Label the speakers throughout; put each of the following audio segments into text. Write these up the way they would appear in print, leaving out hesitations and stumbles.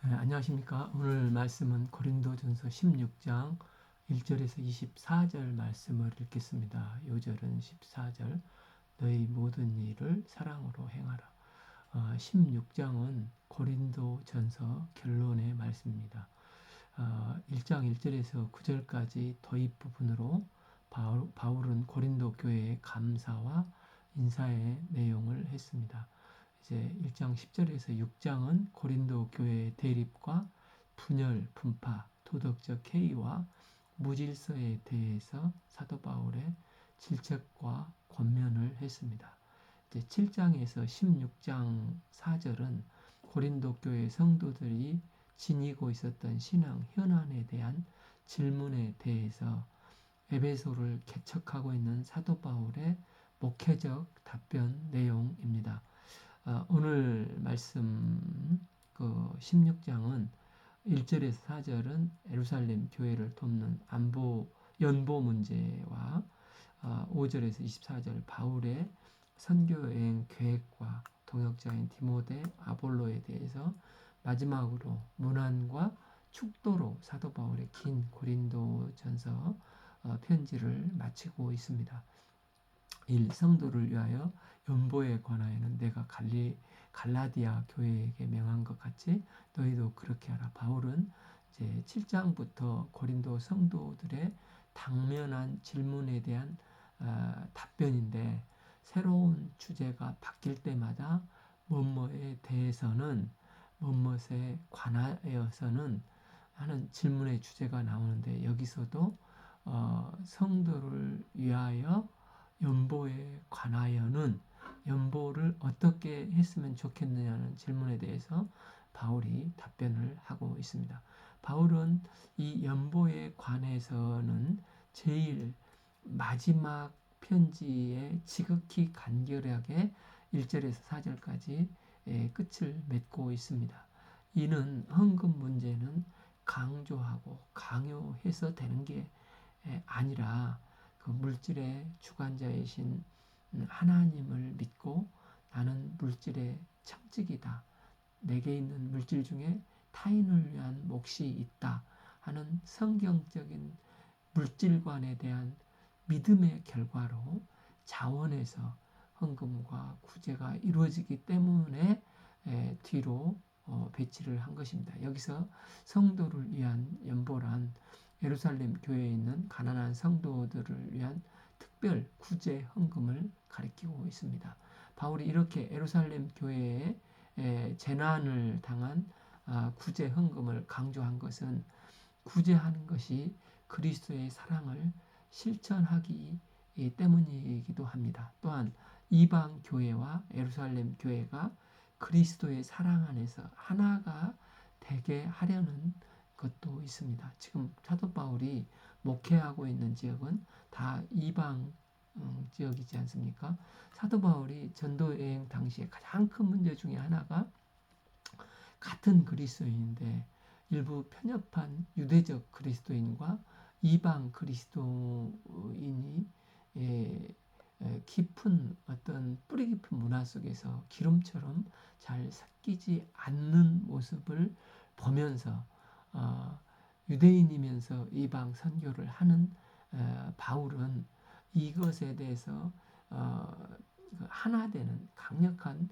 Speaker 1: 네, 안녕하십니까. 오늘 말씀은 고린도전서 16장 1절에서 24절 말씀을 읽겠습니다. 요절은 14절 너희 모든 일을 사랑으로 행하라. 16장은 고린도전서 결론의 말씀입니다. 1장 1절에서 9절까지 도입 부분으로 바울은 고린도 교회의 감사와 인사의 내용을 했습니다. 이제 1장 10절에서 6장은 고린도 교회의 대립과 분열, 분파, 도덕적 해이와 무질서에 대해서 사도 바울의 질책과 권면을 했습니다. 이제 7장에서 16장 4절은 고린도 교회 성도들이 지니고 있었던 신앙 현안에 대한 질문에 대해서 에베소를 개척하고 있는 사도 바울의 목회적 답변 내용입니다. 오늘 말씀 16장은 1절에서 4절은 예루살렘 교회를 돕는 연보 문제와 5절에서 24절 바울의 선교여행 계획과 동역자인 디모데, 아볼로에 대해서 마지막으로 문안과 축도로 사도 바울의 긴 고린도전서 편지를 마치고 있습니다. 1. 성도를 위하여 연보에 관하여는 내가 갈라디아 교회에게 명한 것 같이 너희도 그렇게 하라. 바울은 이제 7장부터 고린도 성도들의 당면한 질문에 대한 답변인데, 새로운 주제가 바뀔 때마다 뭐뭐에 대해서는, 뭐뭐에 관하여서는 하는 질문의 주제가 나오는데, 여기서도 성도를 위하여 연보에 관하여는 연보를 어떻게 했으면 좋겠느냐는 질문에 대해서 바울이 답변을 하고 있습니다. 바울은 이 연보에 관해서는 제일 마지막 편지에 지극히 간결하게 1절에서 4절까지 끝을 맺고 있습니다. 이는 헌금 문제는 강조하고 강요해서 되는 게 아니라 그 물질의 주관자이신 하나님을 믿고 나는 물질의 청직이다. 내게 있는 물질 중에 타인을 위한 몫이 있다 하는 성경적인 물질관에 대한 믿음의 결과로 자원해서 헌금과 구제가 이루어지기 때문에 뒤로 배치를 한 것입니다. 여기서 성도를 위한 연보란 예루살렘 교회에 있는 가난한 성도들을 위한 특별 구제 헌금을 가리키고 있습니다. 바울이 이렇게 예루살렘 교회에 재난을 당한 구제 헌금을 강조한 것은 구제하는 것이 그리스도의 사랑을 실천하기 때문이기도 합니다. 또한 이방 교회와 예루살렘 교회가 그리스도의 사랑 안에서 하나가 되게 하려는 것도 있습니다. 지금 사도 바울이 목회하고 있는 지역은 다 이방 지역이지 않습니까? 사도 바울이 전도 여행 당시에 가장 큰 문제 중에 하나가 같은 그리스도인인데 일부 편협한 유대적 그리스도인과 이방 그리스도인이 깊은 어떤 뿌리 깊은 문화 속에서 기름처럼 잘 섞이지 않는 모습을 보면서 유대인이면서 이방 선교를 하는 바울은 이것에 대해서 하나 되는 강력한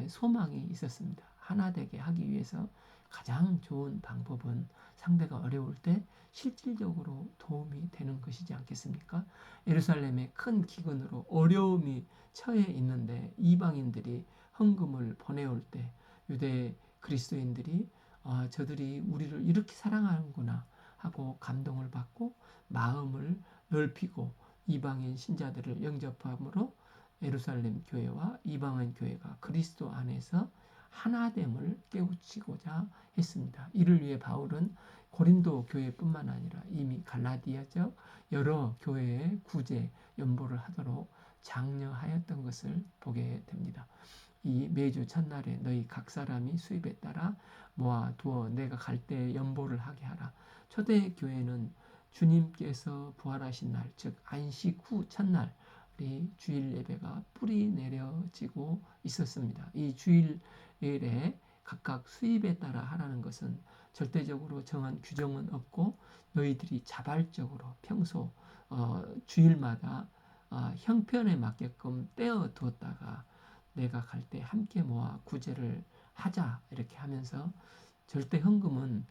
Speaker 1: 소망이 있었습니다. 하나 되게 하기 위해서 가장 좋은 방법은 상대가 어려울 때 실질적으로 도움이 되는 것이지 않겠습니까? 예루살렘의 큰 기근으로 어려움이 처해 있는데 이방인들이 헌금을 보내올 때 유대 그리스도인들이 저들이 우리를 이렇게 사랑하는구나 하고 감동을 받고 마음을 넓히고 이방인 신자들을 영접함으로 예루살렘 교회와 이방인 교회가 그리스도 안에서 하나됨을 깨우치고자 했습니다. 이를 위해 바울은 고린도 교회뿐만 아니라 이미 갈라디아적 여러 교회의 구제, 연보를 하도록 장려하였던 것을 보게 됩니다. 이 매주 첫날에 너희 각 사람이 수입에 따라 모아 두어 내가 갈 때 연보를 하게 하라. 초대 교회는 주님께서 부활하신 날, 즉 안식 후 첫날이 주일 예배가 뿌리 내려지고 있었습니다. 이 주일에 각각 수입에 따라 하라는 것은 절대적으로 정한 규정은 없고 너희들이 자발적으로 평소 주일마다 형편에 맞게끔 떼어 두었다가 내가 갈 때 함께 모아 구제를 하자 이렇게 하면서 절대 헌금은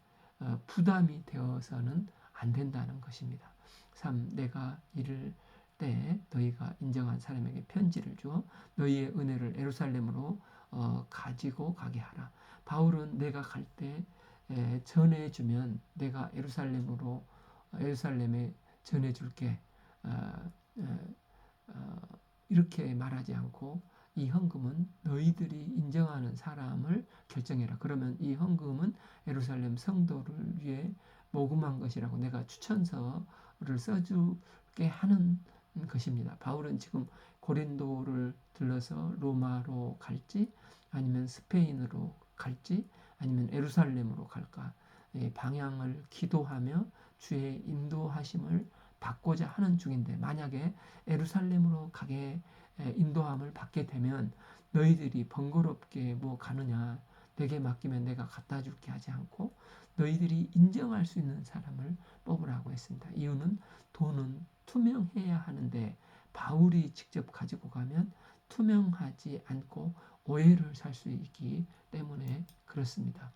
Speaker 1: 부담이 되어서는 안 된다는 것입니다. 3. 내가 이를 때 너희가 인정한 사람에게 편지를 주어 너희의 은혜를 예루살렘으로 가지고 가게 하라. 바울은 내가 갈 때 전해주면 내가 예루살렘에 전해줄게 이렇게 말하지 않고 이 헌금은 너희들이 인정하는 사람을 결정해라. 그러면 이 헌금은 예루살렘 성도를 위해 모금한 것이라고 내가 추천서를 써주게 하는 것입니다. 바울은 지금 고린도를 들러서 로마로 갈지 아니면 스페인으로 갈지 아니면 예루살렘으로 갈까 방향을 기도하며 주의 인도하심을 받고자 하는 중인데 만약에 예루살렘으로 가게 인도함을 받게 되면 너희들이 번거롭게 뭐 가느냐 내게 맡기면 내가 갖다 줄게 하지 않고 너희들이 인정할 수 있는 사람을 뽑으라고 했습니다. 이유는 돈은 투명해야 하는데 바울이 직접 가지고 가면 투명하지 않고 오해를 살 수 있기 때문에 그렇습니다.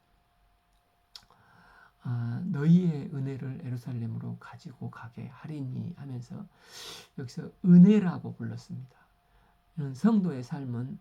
Speaker 1: 너희의 은혜를 예루살렘으로 가지고 가게 하리니 하면서 여기서 은혜라고 불렀습니다. 성도의 삶은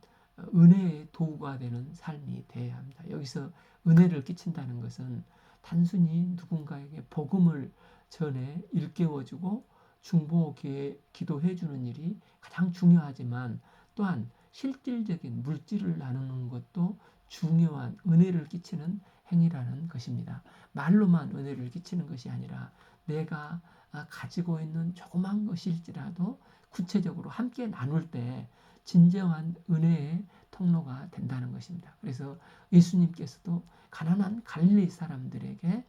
Speaker 1: 은혜의 도구가 되는 삶이 되어야 합니다. 여기서 은혜를 끼친다는 것은 단순히 누군가에게 복음을 전해 일깨워주고 중보기에 기도해주는 일이 가장 중요하지만 또한 실질적인 물질을 나누는 것도 중요한 은혜를 끼치는 행위라는 것입니다. 말로만 은혜를 끼치는 것이 아니라 내가 가지고 있는 조그만 것일지라도 구체적으로 함께 나눌 때 진정한 은혜의 통로가 된다는 것입니다. 그래서 예수님께서도 가난한 갈릴리 사람들에게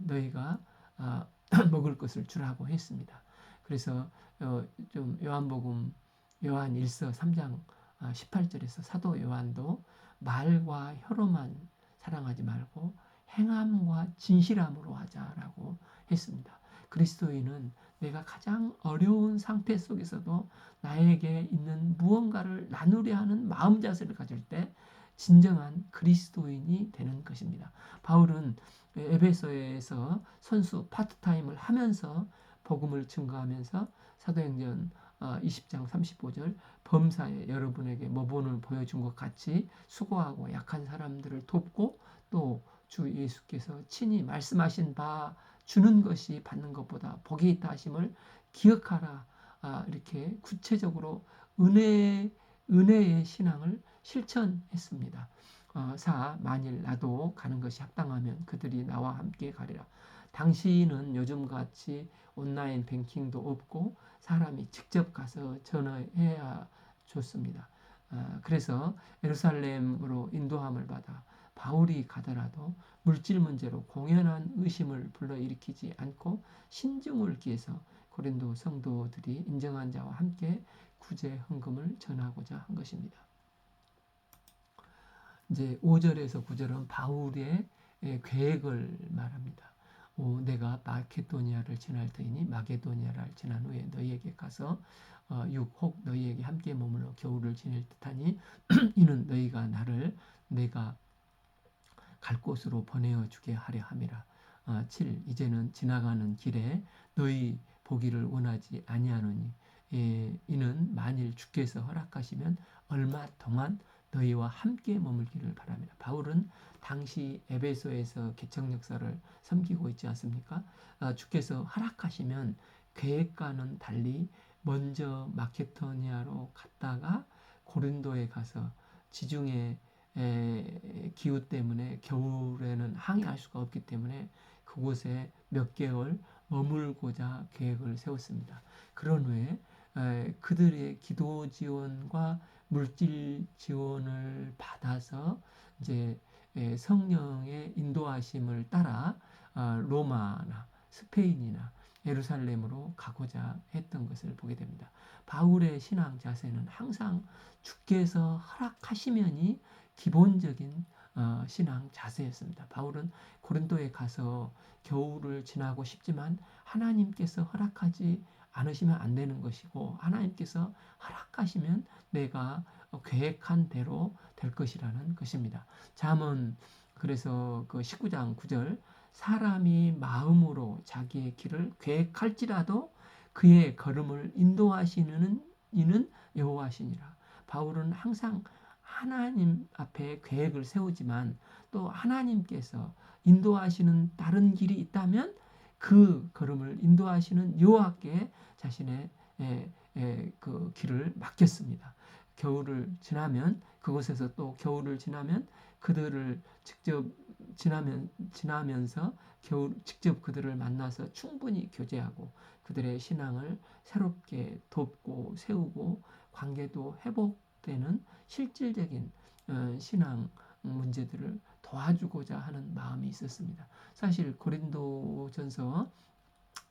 Speaker 1: 너희가 먹을 것을 주라고 했습니다. 그래서 좀 요한 1서 3장 18절에서 사도 요한도 말과 혀로만 사랑하지 말고 행함과 진실함으로 하자라고 했습니다. 그리스도인은 내가 가장 어려운 상태 속에서도 나에게 있는 무언가를 나누려 하는 마음 자세를 가질 때 진정한 그리스도인이 되는 것입니다. 바울은 에베소에서 선수 파트타임을 하면서 복음을 증거하면서 사도행전 20장 35절 범사에 여러분에게 모본을 보여준 것 같이 수고하고 약한 사람들을 돕고 또 주 예수께서 친히 말씀하신 바 주는 것이 받는 것보다 복이 있다 하심을 기억하라. 이렇게 구체적으로 은혜의 신앙을 실천했습니다. 4. 만일 나도 가는 것이 합당하면 그들이 나와 함께 가리라. 당시는 요즘같이 온라인 뱅킹도 없고 사람이 직접 가서 전화해야 좋습니다. 그래서 예루살렘으로 인도함을 받아 바울이 가더라도 물질 문제로 공연한 의심을 불러일으키지 않고 신중을 기해서 고린도 성도들이 인정한 자와 함께 구제 헌금을 전하고자 한 것입니다. 이제 5절에서 9절은 바울의 계획을 말합니다. 내가 마케도니아를 지날 터이니 마게도니아를 지난 후에 너희에게 가서 6. 혹 너희에게 함께 머물러 겨울을 지낼 듯하니 이는 너희가 나를 내가 갈 곳으로 보내어 주게 하려 함이라. 7. 이제는 지나가는 길에 너희 보기를 원하지 아니하노니 이는 만일 주께서 허락하시면 얼마 동안 너희와 함께 머물기를 바랍니다. 바울은 당시 에베소에서 개척 역사를 섬기고 있지 않습니까? 주께서 허락하시면 계획과는 달리 먼저 마케도니아로 갔다가 고린도에 가서 지중해 기후 때문에 겨울에는 항해할 수가 없기 때문에 그곳에 몇 개월 머물고자 계획을 세웠습니다. 그런 후에 그들의 기도 지원과 물질 지원을 받아서 이제 성령의 인도하심을 따라 로마나 스페인이나 예루살렘으로 가고자 했던 것을 보게 됩니다. 바울의 신앙 자세는 항상 주께서 허락하시면이 기본적인 신앙 자세였습니다. 바울은 고린도에 가서 겨울을 지나고 싶지만 하나님께서 허락하지 않으시면 안 되는 것이고 하나님께서 허락하시면 내가 계획한 대로 될 것이라는 것입니다. 잠언 그래서 그 19장 9절 사람이 마음으로 자기의 길을 계획할지라도 그의 걸음을 인도하시는 이는 여호와시니라. 바울은 항상 하나님 앞에 계획을 세우지만 또 하나님께서 인도하시는 다른 길이 있다면 그 걸음을 인도하시는 여호와께 자신의 그 길을 맡겼습니다. 겨울을 지나면 그곳에서 또 겨울을 지나면 그들을 직접 지나면서 겨울 직접 그들을 만나서 충분히 교제하고 그들의 신앙을 새롭게 돕고 세우고 관계도 회복되는 실질적인 신앙 문제들을 도와주고자 하는 마음이 있었습니다. 사실 고린도전서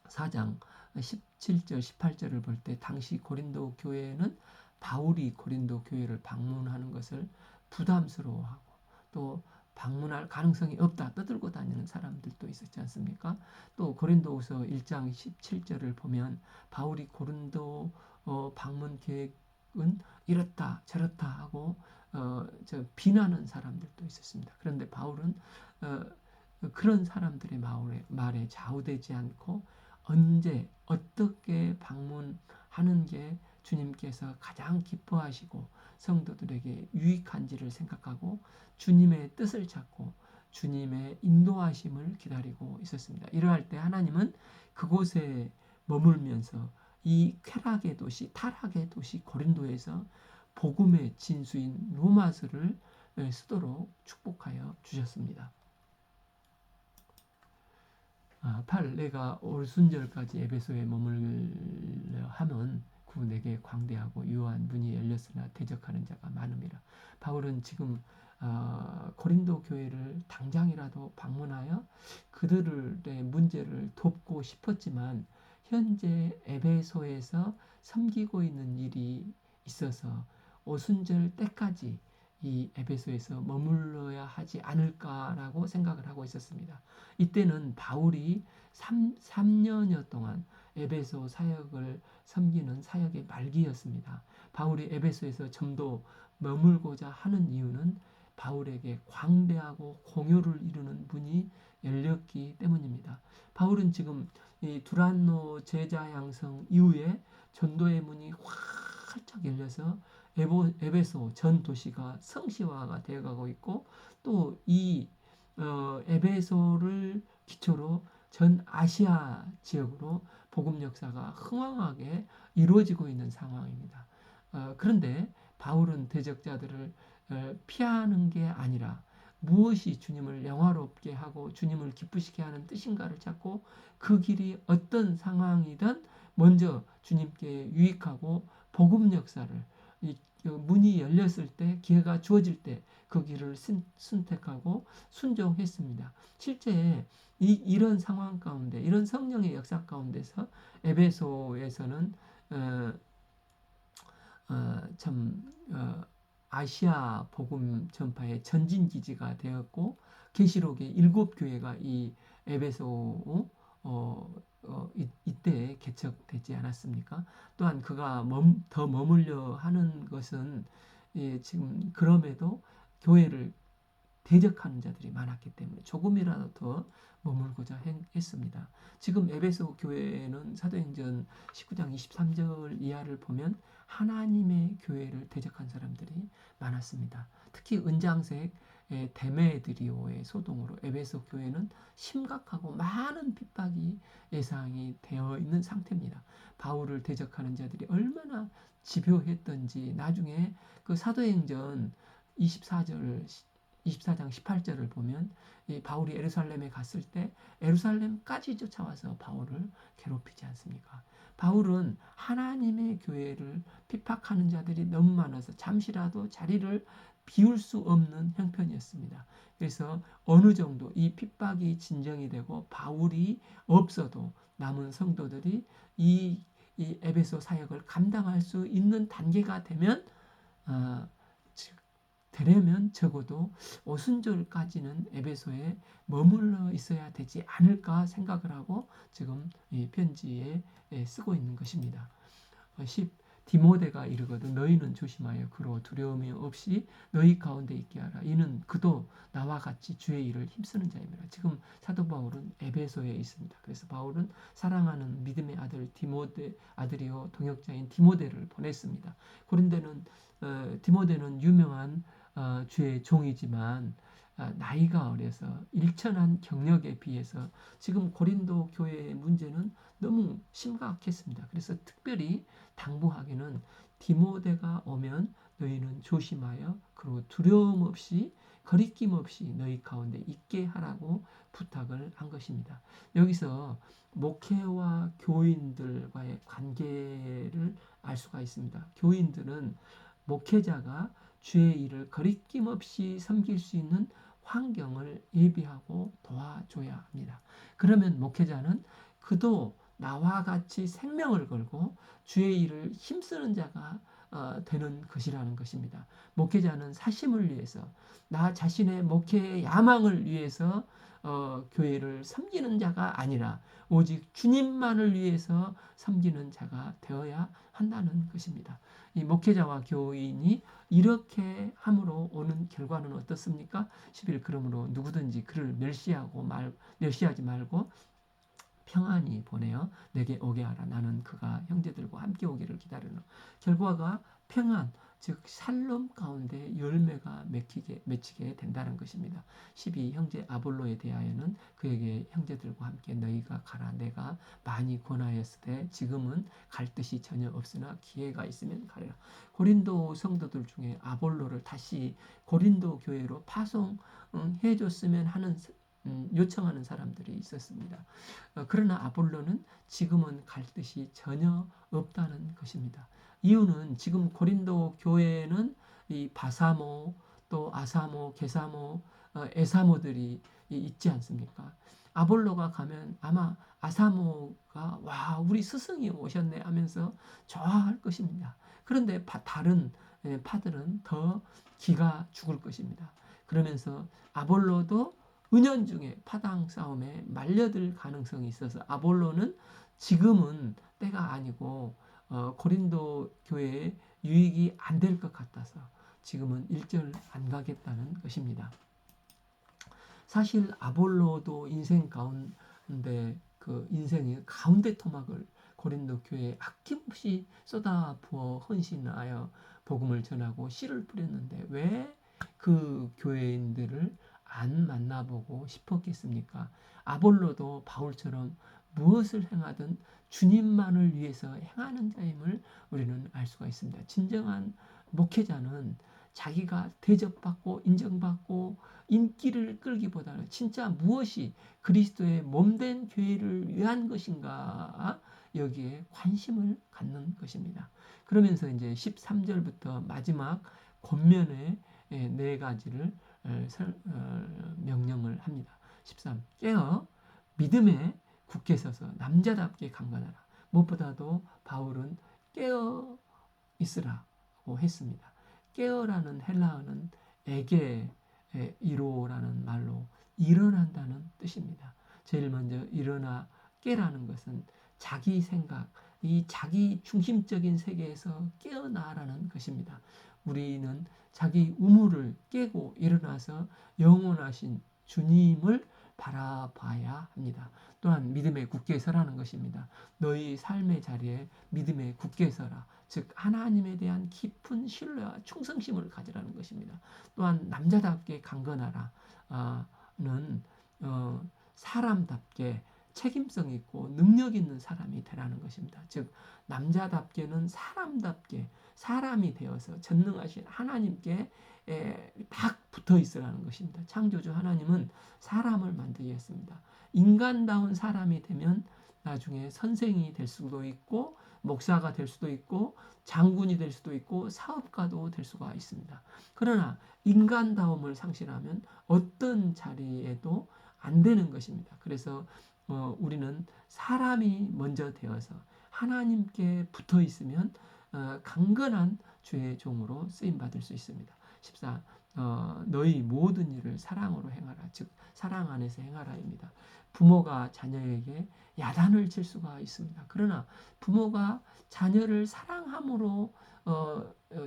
Speaker 1: 4장 17절 18절을 볼 때 당시 고린도 교회는 바울이 고린도 교회를 방문하는 것을 부담스러워하고 또 방문할 가능성이 없다 떠들고 다니는 사람들도 있었지 않습니까? 또 고린도후서 1장 17절을 보면 바울이 고린도 방문 계획은 이렇다 저렇다 하고 비난하는 사람들도 있었습니다. 그런데 바울은 그런 사람들의 말에 좌우되지 않고 언제 어떻게 방문하는 게 주님께서 가장 기뻐하시고 성도들에게 유익한지를 생각하고 주님의 뜻을 찾고 주님의 인도하심을 기다리고 있었습니다. 이러할 때 하나님은 그곳에 머물면서 이 쾌락의 도시, 타락의 도시 고린도에서 복음의 진수인 로마서를 쓰도록 축복하여 주셨습니다. 8. 내가 올순절까지 에베소에 머물려 하면 구 내게 광대하고 유한 문이 열렸으나 대적하는 자가 많음이라. 바울은 지금 고린도 교회를 당장이라도 방문하여 그들의 문제를 돕고 싶었지만 현재 에베소에서 섬기고 있는 일이 있어서 오순절 때까지 이 에베소에서 머물러야 하지 않을까라고 생각을 하고 있었습니다. 이때는 바울이 3년여 동안 에베소 사역을 섬기는 사역의 말기였습니다. 바울이 에베소에서 좀 더 머물고자 하는 이유는 바울에게 광대하고 공효를 이루는 문이 열렸기 때문입니다. 바울은 지금 이 두란노 제자 양성 이후에 전도의 문이 활짝 열려서 에베소 전 도시가 성시화가 되어가고 있고 또 이 에베소를 기초로 전 아시아 지역으로 복음 역사가 흥왕하게 이루어지고 있는 상황입니다. 그런데 바울은 대적자들을 피하는 게 아니라 무엇이 주님을 영화롭게 하고 주님을 기쁘시게 하는 뜻인가를 찾고 그 길이 어떤 상황이든 먼저 주님께 유익하고 복음 역사를 문이 열렸을 때 기회가 주어질 때 그 길을 선택하고 순종했습니다. 실제 이런 상황 가운데 이런 성령의 역사 가운데서 에베소에서는 아시아 복음 전파의 전진기지가 되었고 계시록의 7교회가 이 에베소 이때 개척되지 않았습니까? 또한 그가 더 머물려 하는 것은 지금 그럼에도 교회를 대적하는 자들이 많았기 때문에 조금이라도 더 머물고자 했습니다. 지금 에베소 교회는 사도행전 19장 23절 이하를 보면 하나님의 교회를 대적한 사람들이 많았습니다. 특히 은장색 데메드리오의 소동으로 에베소 교회는 심각하고 많은 핍박이 예상이 되어 있는 상태입니다. 바울을 대적하는 자들이 얼마나 집요했던지 나중에 그 사도행전 24장 18절을 보면 바울이 예루살렘에 갔을 때 예루살렘까지 쫓아와서 바울을 괴롭히지 않습니까? 바울은 하나님의 교회를 핍박하는 자들이 너무 많아서 잠시라도 자리를 비울 수 없는 형편이었습니다. 그래서 어느 정도 이 핍박이 진정이 되고 바울이 없어도 남은 성도들이 이 에베소 사역을 감당할 수 있는 단계가 되면 되려면 적어도 오순절까지는 에베소에 머물러 있어야 되지 않을까 생각을 하고 지금 이 편지에 쓰고 있는 것입니다. 10. 디모데가 이르거든 너희는 조심하여 그로 두려움이 없이 너희 가운데 있게 하라. 이는 그도 나와 같이 주의 일을 힘쓰는 자입니다. 지금 사도 바울은 에베소에 있습니다. 그래서 바울은 사랑하는 믿음의 아들 디모데 아들이요 동역자인 디모데를 보냈습니다. 고린도는 디모데는 유명한 주의 종이지만 나이가 어려서 일천한 경력에 비해서 지금 고린도 교회의 문제는 너무 심각했습니다. 그래서 특별히 당부하기는 디모데가 오면 너희는 조심하여 그리고 두려움 없이 거리낌 없이 너희 가운데 있게 하라고 부탁을 한 것입니다. 여기서 목회와 교인들과의 관계를 알 수가 있습니다. 교인들은 목회자가 주의 일을 거리낌 없이 섬길 수 있는 환경을 예비하고 도와줘야 합니다. 그러면 목회자는 그도 나와 같이 생명을 걸고 주의 일을 힘쓰는 자가 되는 것이라는 것입니다. 목회자는 사심을 위해서 나 자신의 목회의 야망을 위해서 교회를 섬기는 자가 아니라 오직 주님만을 위해서 섬기는 자가 되어야 한다는 것입니다. 이 목회자와 교인이 이렇게 함으로 오는 결과는 어떻습니까? 11 그러므로 누구든지 그를 멸시하지 말고 평안히 보내어 내게 오게 하라. 나는 그가 형제들과 함께 오기를 기다리는 결과가 평안, 즉 샬롬 가운데 열매가 맺히게 된다는 것입니다. 12 형제 아볼로에 대하여는 그에게 형제들과 함께 너희가 가라. 내가 많이 권하였으되 지금은 갈 뜻이 전혀 없으나 기회가 있으면 가리라. 고린도 성도들 중에 아볼로를 다시 고린도 교회로 파송해 줬으면 하는 요청하는 사람들이 있었습니다. 그러나 아볼로는 지금은 갈 뜻이 전혀 없다는 것입니다. 이유는 지금 고린도 교회에는 이 바사모 또 아사모, 게사모, 에사모들이 있지 않습니까? 아볼로가 가면 아마 아사모가 와 우리 스승이 오셨네 하면서 좋아할 것입니다. 그런데 다른 파들은 더 기가 죽을 것입니다. 그러면서 아볼로도 은연중에 파당 싸움에 말려들 가능성이 있어서 아볼로는 지금은 때가 아니고 고린도 교회에 유익이 안 될 것 같아서 지금은 일절 안 가겠다는 것입니다. 사실 아볼로도 인생 가운데 그 인생의 가운데 토막을 고린도 교회에 아낌없이 쏟아부어 헌신하여 복음을 전하고 씨를 뿌렸는데 왜 그 교회인들을 안 만나보고 싶었겠습니까? 아볼로도 바울처럼 무엇을 행하든 주님만을 위해서 행하는 자임을 우리는 알 수가 있습니다. 진정한 목회자는 자기가 대접받고 인정받고 인기를 끌기보다는 진짜 무엇이 그리스도의 몸된 교회를 위한 것인가 여기에 관심을 갖는 것입니다. 그러면서 이제 13절부터 마지막 권면의 네 가지를 명령을 합니다. 13. 깨어 믿음에 굳게 서서 남자답게 강건하라. 무엇보다도 바울은 깨어 있으라고 했습니다. 깨어라는 헬라어는 에게 이로라는 말로 일어난다는 뜻입니다. 제일 먼저 일어나 깨라는 것은 자기 생각, 이 자기 중심적인 세계에서 깨어나라는 것입니다. 우리는 자기 우물을 깨고 일어나서 영원하신 주님을 바라봐야 합니다. 또한 믿음에 굳게 서라는 것입니다. 너희 삶의 자리에 믿음에 굳게 서라. 즉 하나님에 대한 깊은 신뢰와 충성심을 가지라는 것입니다. 또한 남자답게 강건하라는 사람답게 책임성 있고 능력 있는 사람이 되라는 것입니다. 즉 남자답게는 사람답게 사람이 되어서 전능하신 하나님께 딱 붙어 있으라는 것입니다. 창조주 하나님은 사람을 만들게 했습니다. 인간다운 사람이 되면 나중에 선생이 될 수도 있고 목사가 될 수도 있고 장군이 될 수도 있고 사업가도 될 수가 있습니다. 그러나 인간다움을 상실하면 어떤 자리에도 안 되는 것입니다. 그래서 우리는 사람이 먼저 되어서 하나님께 붙어 있으면 강건한 주의 종으로 쓰임 받을 수 있습니다. 14. 너희 모든 일을 사랑으로 행하라. 즉 사랑 안에서 행하라입니다. 부모가 자녀에게 야단을 칠 수가 있습니다. 그러나 부모가 자녀를 사랑함으로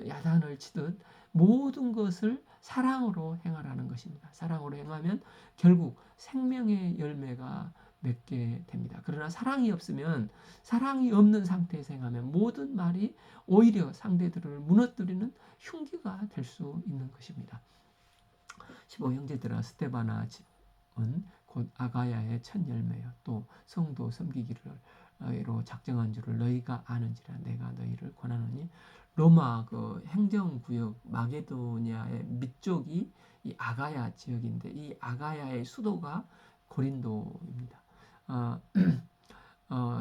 Speaker 1: 야단을 치듯 모든 것을 사랑으로 행하라는 것입니다. 사랑으로 행하면 결국 생명의 열매가 맺게 됩니다. 그러나 사랑이 없으면, 사랑이 없는 상태에서 행하면 모든 말이 오히려 상대들을 무너뜨리는 흉기가 될 수 있는 것입니다. 15형제들아 스테바나 집은 곧 아가야의 첫 열매요. 또 성도 섬기기로 작정한 줄을 너희가 아는지라. 내가 너희를 권하노니. 로마 그 행정구역 마게도니아의 밑쪽이 이 아가야 지역인데, 이 아가야의 수도가 고린도입니다.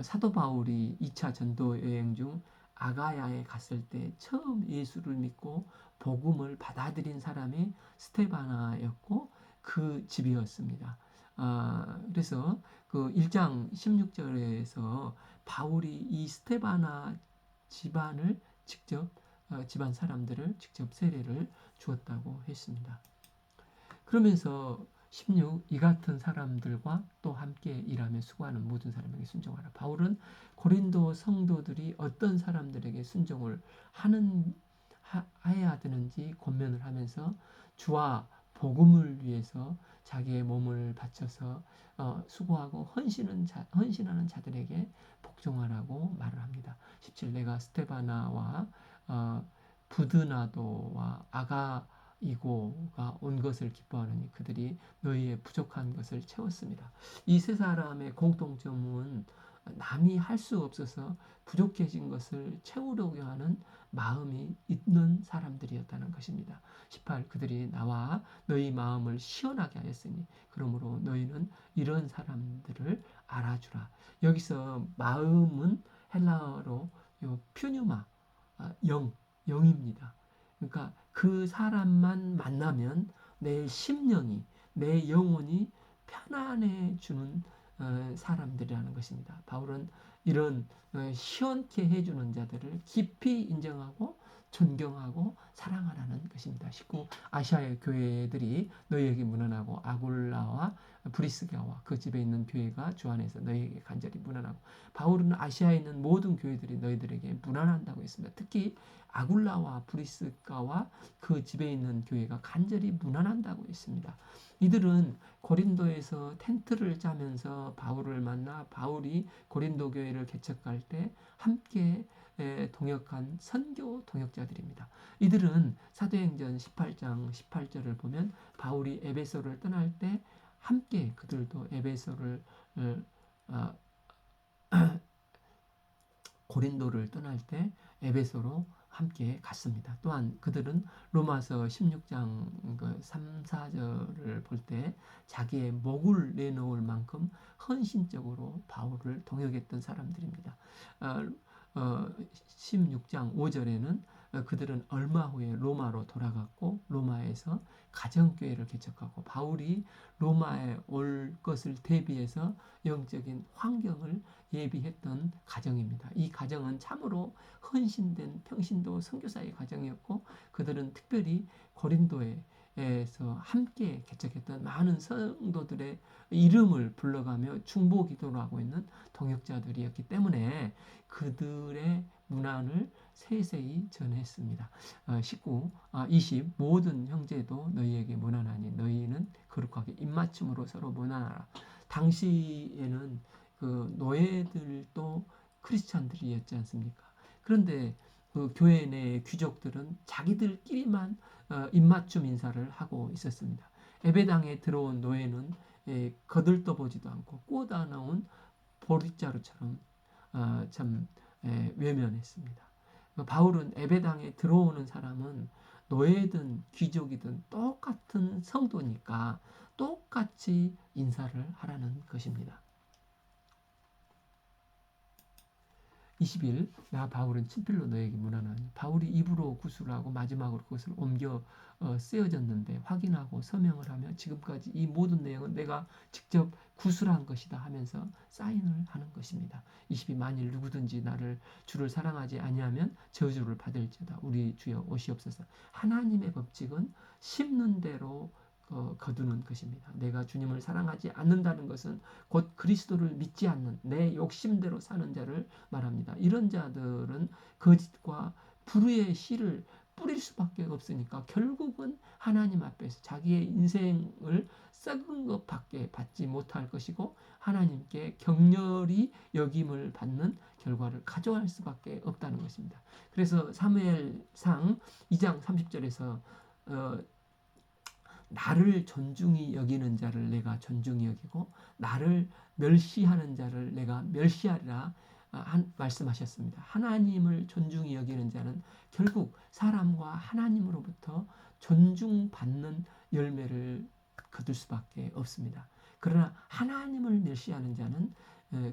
Speaker 1: 사도 바울이 2차 전도 여행 중 아가야에 갔을 때 처음 예수를 믿고 복음을 받아들인 사람이 스테바나였고 그 집이었습니다. 그래서 그 1장 16절에서 바울이 이 스테바나 집안을 직접 집안 사람들을 직접 세례를 주었다고 했습니다. 그러면서 16, 이 같은 사람들과 또 함께 일하며 수고하는 모든 사람에게 순종하라. 바울은 고린도 성도들이 어떤 사람들에게 순종을 해야 되는지 권면을 하면서 주와 복음을 위해서 자기의 몸을 바쳐서 수고하고 헌신하는 자들에게 복종하라고 말을 합니다. 17, 내가 스테바나와 부드나도와 아가이고가 온 것을 기뻐하느니 그들이 너희의 부족한 것을 채웠습니다. 이 세 사람의 공통점은 남이 할 수 없어서 부족해진 것을 채우려고 하는 마음이 있는 사람들이었다는 것입니다. 18, 그들이 나와 너희 마음을 시원하게 하였으니 그러므로 너희는 이런 사람들을 알아주라. 여기서 마음은 헬라어로 퓨뉴마, 영입니다. 그러니까 그 사람만 만나면 내 심령이, 내 영혼이 편안해지는 사람들이라는 것입니다. 바울은 이런 시원케 해주는 자들을 깊이 인정하고 존경하고 사랑하라는 것입니다. 19, 아시아의 교회들이 너희에게 문안하고 아굴라와 브리스가와 그 집에 있는 교회가 주 안에서 너희에게 간절히 문안하고. 바울은 아시아에 있는 모든 교회들이 너희들에게 문안한다고 했습니다. 특히 아굴라와 브리스가와 그 집에 있는 교회가 간절히 문안한다고 했습니다. 이들은 고린도에서 텐트를 짜면서 바울을 만나 바울이 고린도 교회를 개척할 때 함께 동역한 선교 동역자들입니다. 이들은 사도행전 18장 18절을 보면 바울이 에베소를 떠날 때 함께 그들도 에베소를 고린도를 떠날 때 에베소로 함께 갔습니다. 또한 그들은 로마서 16장 3, 4절을 볼 때 자기의 목을 내놓을 만큼 헌신적으로 바울을 동역했던 사람들입니다. 16장 5절에는 그들은 얼마 후에 로마로 돌아갔고 로마에서 가정교회를 개척하고 바울이 로마에 올 것을 대비해서 영적인 환경을 예비했던 가정입니다. 이 가정은 참으로 헌신된 평신도 선교사의 가정이었고 그들은 특별히 고린도에서 함께 개척했던 많은 성도들의 이름을 불러가며 중보 기도를 하고 있는 동역자들이었기 때문에 그들의 문안을 세세히 전했습니다. 19, 20 모든 형제도 너희에게 문안하니 너희는 거룩하게 입맞춤으로 서로 문안하라. 당시에는 그 노예들도 크리스찬들이었지 않습니까? 그런데 그 교회 내 귀족들은 자기들끼리만 입맞춤 인사를 하고 있었습니다. 에베당에 들어온 노예는 거들떠보지도 않고 꼬다 나온 보릿자루처럼 참 외면했습니다. 바울은 에베당에 들어오는 사람은 노예든 귀족이든 똑같은 성도니까 똑같이 인사를 하라는 것입니다. 20일 나 바울은 친필로 너에게 문안하니. 바울이 입으로 구술을 하고 마지막으로 그것을 옮겨 쓰여졌는데 확인하고 서명을 하며 지금까지 이 모든 내용은 내가 직접 구술한 것이다 하면서 사인을 하는 것입니다. 20이 만일 누구든지 나를 주를 사랑하지 아니하면 저주를 받을지어다. 우리 주여 오시옵소서. 하나님의 법칙은 심는 대로 거두는 것입니다. 내가 주님을 사랑하지 않는다는 것은 곧 그리스도를 믿지 않는 내 욕심대로 사는 자를 말합니다. 이런 자들은 거짓과 불의의 씨를 뿌릴 수밖에 없으니까 결국은 하나님 앞에서 자기의 인생을 썩은 것밖에 받지 못할 것이고 하나님께 격렬히 여김을 받는 결과를 가져갈 수밖에 없다는 것입니다. 그래서 사무엘상 2장 30절에서 나를 존중히 여기는 자를 내가 존중히 여기고 나를 멸시하는 자를 내가 멸시하리라 말씀하셨습니다. 하나님을 존중히 여기는 자는 결국 사람과 하나님으로부터 존중받는 열매를 거둘 수밖에 없습니다. 그러나 하나님을 멸시하는 자는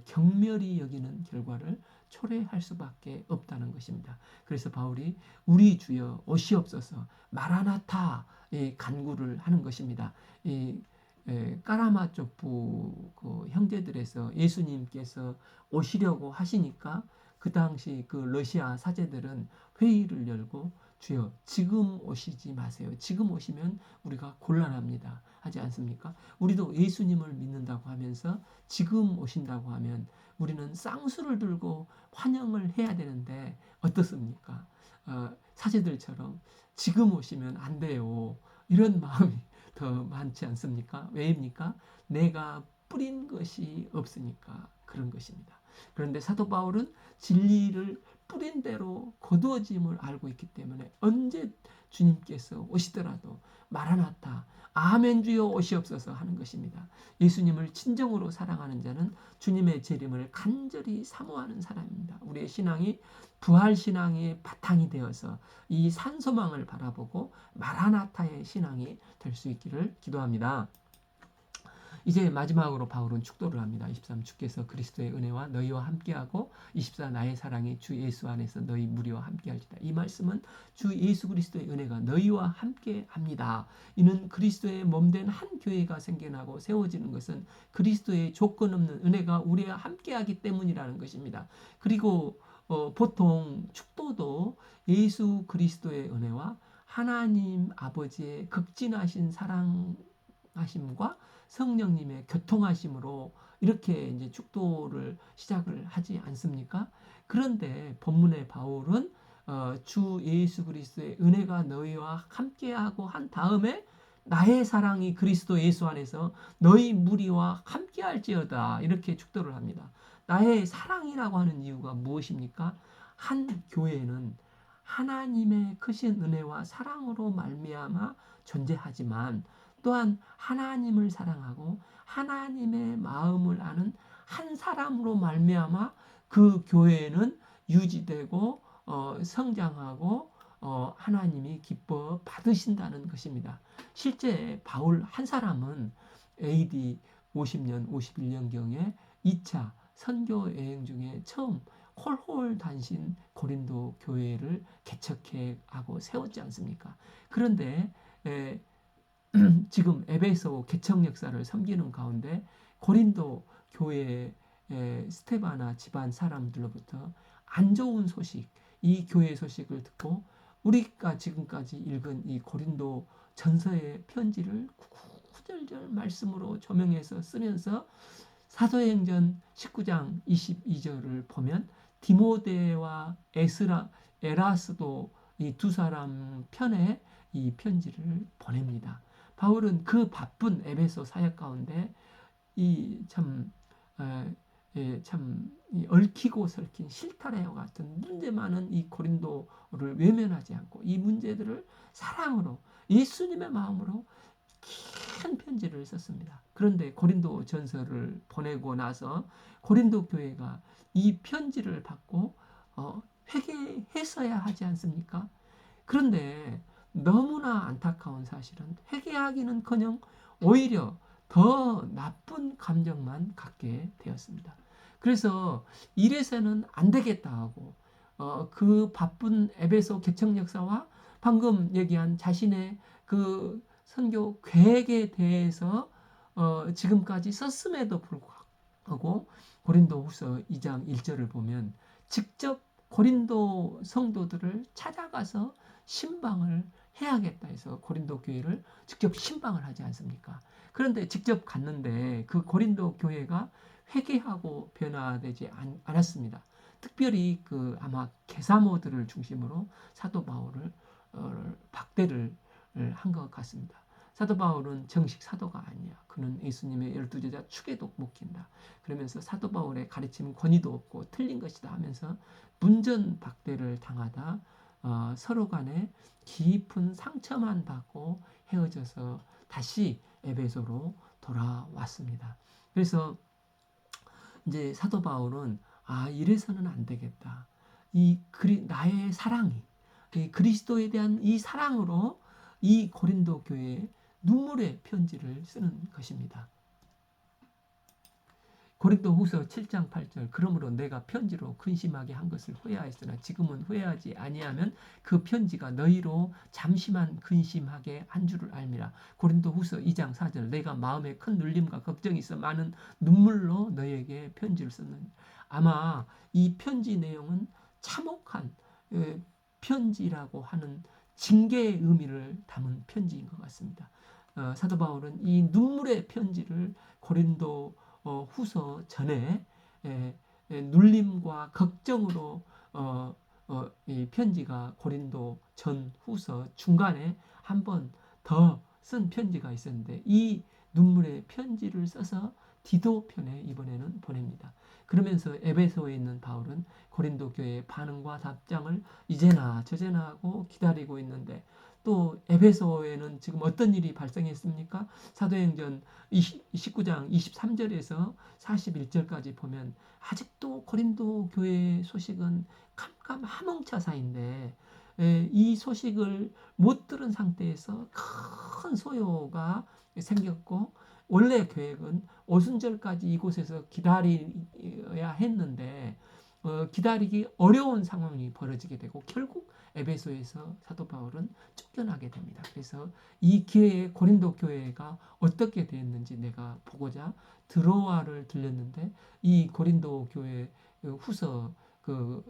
Speaker 1: 경멸히 여기는 결과를 초래할 수밖에 없다는 것입니다. 그래서 바울이 우리 주여 오시옵소서 마라나타 간구를 하는 것입니다. 까라마 족부 형제들에서 예수님께서 오시려고 하시니까 그 당시 그 러시아 사제들은 회의를 열고 주여 지금 오시지 마세요. 지금 오시면 우리가 곤란합니다. 하지 않습니까? 우리도 예수님을 믿는다고 하면서 지금 오신다고 하면 우리는 쌍수를 들고 환영을 해야 되는데 어떻습니까? 사제들처럼 지금 오시면 안 돼요. 이런 마음이 더 많지 않습니까? 왜입니까? 내가 뿌린 것이 없으니까 그런 것입니다. 그런데 사도 바울은 진리를 뿌린 대로 거두어짐을 알고 있기 때문에 언제 주님께서 오시더라도 마라나타 아멘 주여 오시옵소서 하는 것입니다. 예수님을 진정으로 사랑하는 자는 주님의 재림을 간절히 사모하는 사람입니다. 우리의 신앙이 부활 신앙의 바탕이 되어서 이 산소망을 바라보고 마라나타의 신앙이 될 수 있기를 기도합니다. 이제 마지막으로 바울은 축도를 합니다. 23 주께서 그리스도의 은혜와 너희와 함께하고 24 나의 사랑이 주 예수 안에서 너희 무리와 함께할지다. 이 말씀은 주 예수 그리스도의 은혜가 너희와 함께합니다. 이는 그리스도의 몸된 한 교회가 생겨나고 세워지는 것은 그리스도의 조건 없는 은혜가 우리와 함께하기 때문이라는 것입니다. 그리고 보통 축도도 예수 그리스도의 은혜와 하나님 아버지의 극진하신 사랑하심과 성령님의 교통하심으로 이렇게 이제 축도를 시작을 하지 않습니까? 그런데 본문의 바울은 주 예수 그리스도의 은혜가 너희와 함께하고 한 다음에 나의 사랑이 그리스도 예수 안에서 너희 무리와 함께할지어다 이렇게 축도를 합니다. 나의 사랑이라고 하는 이유가 무엇입니까? 한 교회는 하나님의 크신 은혜와 사랑으로 말미암아 존재하지만 또한 하나님을 사랑하고 하나님의 마음을 아는 한 사람으로 말미암아 그 교회는 유지되고 성장하고 하나님이 기뻐 받으신다는 것입니다. 실제 바울 한 사람은 AD 50년, 51년경에 2차 선교 여행 중에 처음 홀홀단신 고린도 교회를 개척해 하고 세웠지 않습니까? 그런데 지금 에베소 개척 역사를 섬기는 가운데 고린도 교회의 스테바나 집안 사람들로부터 안 좋은 소식, 이 교회 소식을 듣고 우리가 지금까지 읽은 이 고린도 전서의 편지를 구절절 말씀으로 조명해서 쓰면서 사도행전 19장 22절을 보면 디모데와 에라스도 이 두 사람 편에 이 편지를 보냅니다. 바울은 그 바쁜 에베소 사역 가운데 참 얽히고 설킨 실타래와 같은 문제 많은 이 고린도를 외면하지 않고 이 문제들을 사랑으로 예수님의 마음으로 긴 편지를 썼습니다. 그런데 고린도 전서를 보내고 나서 고린도 교회가 이 편지를 받고 회개했어야 하지 않습니까? 그런데 너무나 안타까운 사실은 회개하기는커녕 오히려 더 나쁜 감정만 갖게 되었습니다. 그래서 이래서는 안 되겠다 하고 그 바쁜 에베소 개척 역사와 방금 얘기한 자신의 그 선교 계획에 대해서 지금까지 썼음에도 불구하고 고린도후서 2장 1절을 보면 직접 고린도 성도들을 찾아가서 신방을 해야겠다 해서 고린도 교회를 직접 신방을 하지 않습니까? 그런데 직접 갔는데 그 고린도 교회가 회개하고 변화되지 않았습니다. 특별히 그 아마 게사모들을 중심으로 사도 바울을 박대를 한 것 같습니다. 사도 바울은 정식 사도가 아니야. 그는 예수님의 12제자 축에도 못 낀다. 그러면서 사도 바울의 가르침은 권위도 없고 틀린 것이다 하면서 문전 박대를 당하다 서로 간에 깊은 상처만 받고 헤어져서 다시 에베소로 돌아왔습니다. 그래서 이제 사도 바울은 이래서는 안 되겠다. 나의 사랑이 그리스도에 대한 이 사랑으로 이 고린도 교회에 눈물의 편지를 쓰는 것입니다. 고린도후서 7장 8절 그러므로 내가 편지로 근심하게 한 것을 후회하였으나 지금은 후회하지 아니하면 그 편지가 너희로 잠시만 근심하게 한 줄을 알미라. 고린도후서 2장 4절 내가 마음에 큰 눌림과 걱정이 있어 많은 눈물로 너희에게 편지를 썼느니. 아마 이 편지 내용은 참혹한 편지라고 하는 징계의 의미를 담은 편지인 것 같습니다. 사도 바울은 이 눈물의 편지를 고린도 후서 전에 눌림과 걱정으로 이 편지가 고린도 전 후서 중간에 한 번 더 쓴 편지가 있었는데 이 눈물의 편지를 써서 디도 편에 이번에는 보냅니다. 그러면서 에베소에 있는 바울은 고린도 교회의 반응과 답장을 이제나 저제나 하고 기다리고 있는데 또 에베소에는 지금 어떤 일이 발생했습니까? 사도행전 19장 23절에서 41절까지 보면 아직도 고린도 교회의 소식은 캄캄하몽차사인데 이 소식을 못 들은 상태에서 큰 소요가 생겼고 원래 계획은 오순절까지 이곳에서 기다려야 했는데 기다리기 어려운 상황이 벌어지게 되고 결국 에베소에서 사도 바울은 쫓겨나게 됩니다. 그래서 이 기회에 고린도 교회가 어떻게 되었는지 내가 보고자 드로아를 들렸는데 이 고린도 교회 후서 그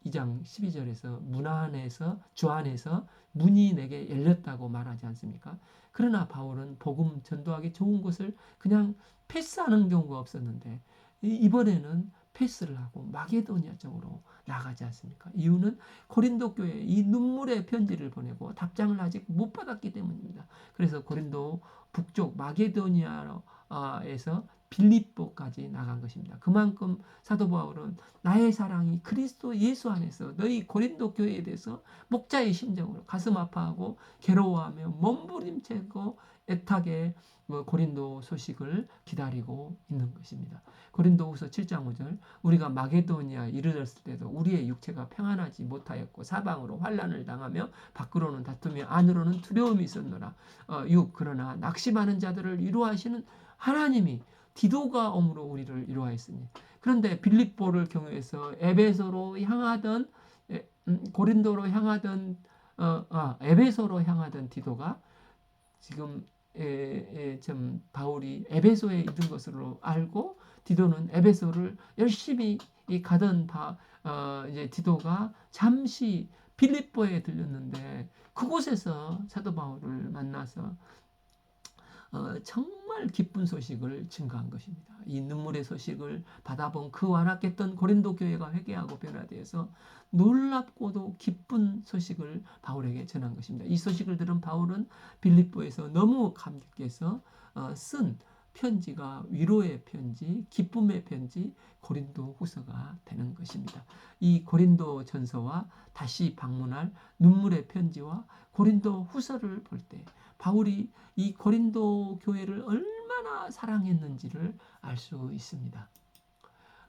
Speaker 1: 2장 12절에서 문 안에서 주 안에서 문이 내게 열렸다고 말하지 않습니까? 그러나 바울은 복음 전도하기 좋은 곳을 그냥 패스하는 경우가 없었는데 이번에는 패스를 하고 마게도니아 쪽으로 나가지 않습니까? 이유는 고린도 교회에 이 눈물의 편지를 보내고 답장을 아직 못 받았기 때문입니다. 그래서 고린도 북쪽 마게도니아에서 빌립보까지 나간 것입니다. 그만큼 사도 바울은 나의 사랑이 그리스도 예수 안에서 너희 고린도 교회에 대해서 목자의 심정으로 가슴 아파하고 괴로워하며 몸부림치고 애타게 고린도 소식을 기다리고 있는 것입니다. 고린도후서 7장 5절 우리가 마게도니아에 이르렀을 때도 우리의 육체가 평안하지 못하였고 사방으로 환난을 당하며 밖으로는 다투며 안으로는 두려움이 있었노라. 6 그러나 낙심하는 자들을 위로하시는 하나님이 디도가 옴으로 우리를 위로하였으니. 그런데 빌립보를 경유해서 에베소로 향하던 고린도로 향하던 에베소로 향하던 디도가 지금 좀 바울이 에베소에 있는 것으로 알고 디도는 에베소를 열심히 가던 이제 디도가 잠시 빌립보에 들렸는데 그곳에서 사도 바울을 만나서 정말 기쁜 소식을 증거한 것입니다. 이 눈물의 소식을 받아본 그 완악했던 고린도 교회가 회개하고 변화되어서 놀랍고도 기쁜 소식을 바울에게 전한 것입니다. 이 소식을 들은 바울은 빌립보에서 너무 감격해서 쓴 편지가 위로의 편지, 기쁨의 편지, 고린도 후서가 되는 것입니다. 이 고린도 전서와 다시 방문할 눈물의 편지와 고린도 후서를 볼 때 바울이 이 고린도 교회를 얼마나 사랑했는지를 알 수 있습니다.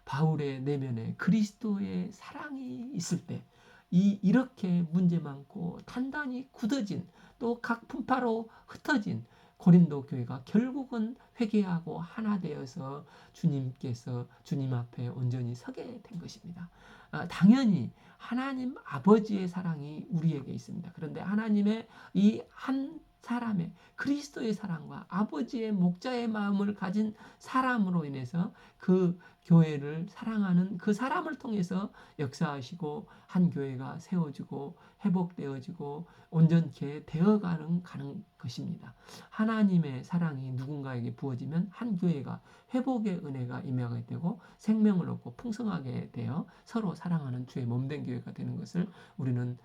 Speaker 1: 바울의 내면에 그리스도의 사랑이 있을 때 이렇게 문제 많고 단단히 굳어진 또 각 분파로 흩어진 고린도 교회가 결국은 회개하고 하나 되어서 주님 앞에 온전히 서게 된 것입니다. 당연히 하나님 아버지의 사랑이 우리에게 있습니다. 그런데 하나님의 이 한 사람의 그리스도의 사랑과 아버지의 목자의 마음을 가진 사람으로 인해서 그 교회를 사랑하는 그 사람을 통해서 역사하시고 한 교회가 세워지고 회복되어지고 온전케 되어가는 것입니다. 하나님의 사랑이 누군가에게 부어지면 한 교회가 회복의 은혜가 임하게 되고 생명을 얻고 풍성하게 되어 서로 사랑하는 주의 몸된 교회가 되는 것을 우리는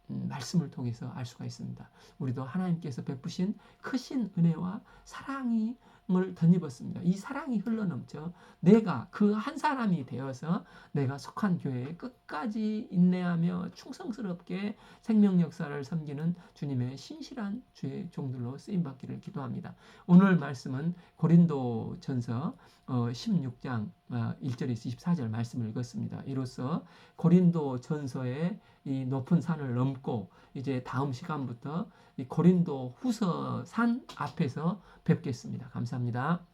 Speaker 1: 말씀을 통해서 알 수가 있습니다. 우리도 하나님께서 베푸신 크신 은혜와 사랑이 을 덧입었습니다. 이 사랑이 흘러넘쳐 내가 그 한 사람이 되어서 내가 속한 교회에 끝까지 인내하며 충성스럽게 생명 역사를 섬기는 주님의 신실한 주의 종들로 쓰임받기를 기도합니다. 오늘 말씀은 고린도전서 16장 1절에서 24절 말씀을 읽었습니다. 이로써 고린도전서의 이 높은 산을 넘고 이제 다음 시간부터 이 고린도 후서 산 앞에서 뵙겠습니다. 감사합니다.